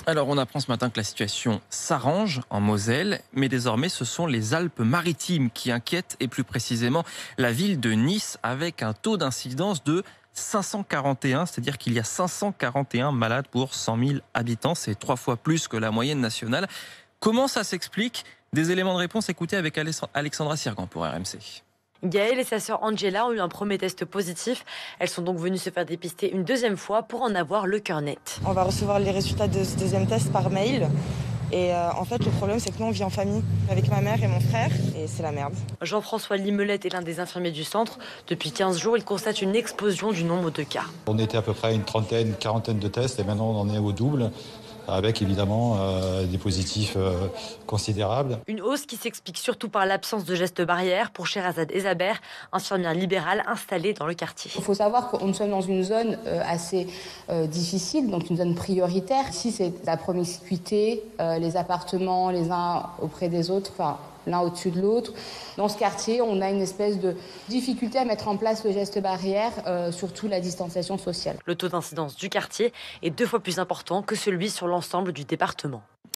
Alors, on apprend ce matin que la situation s'arrange en Moselle, mais désormais, ce sont les Alpes-Maritimes qui inquiètent, et plus précisément la ville de Nice, avec un taux d'incidence de 541, c'est-à-dire qu'il y a 541 malades pour 100 000 habitants. C'est 3 fois plus que la moyenne nationale. Comment ça s'explique? Des éléments de réponse, écoutez avec Alexandra Sirgan pour RMC. Gaëlle et sa sœur Angela ont eu un premier test positif. Elles sont donc venues se faire dépister une deuxième fois pour en avoir le cœur net. On va recevoir les résultats de ce deuxième test par mail. Et en fait, le problème, c'est que nous, on vit en famille avec ma mère et mon frère. Et c'est la merde. Jean-François Limelette est l'un des infirmiers du centre. Depuis 15 jours, il constate une explosion du nombre de cas. On était à peu près à une trentaine, quarantaine de tests. Et maintenant, on en est au double, avec évidemment des positifs considérables. Une hausse qui s'explique surtout par l'absence de gestes barrières pour Sherazade Ezaber, infirmière libérale installée dans le quartier. Il faut savoir qu'on sommes dans une zone assez difficile, donc une zone prioritaire. Ici, c'est la promiscuité, les appartements les uns auprès des autres, enfin l'un au-dessus de l'autre. Dans ce quartier, on a une espèce de difficulté à mettre en place le geste barrière, surtout la distanciation sociale. Le taux d'incidence du quartier est 2 fois plus important que celui sur l'ensemble du département.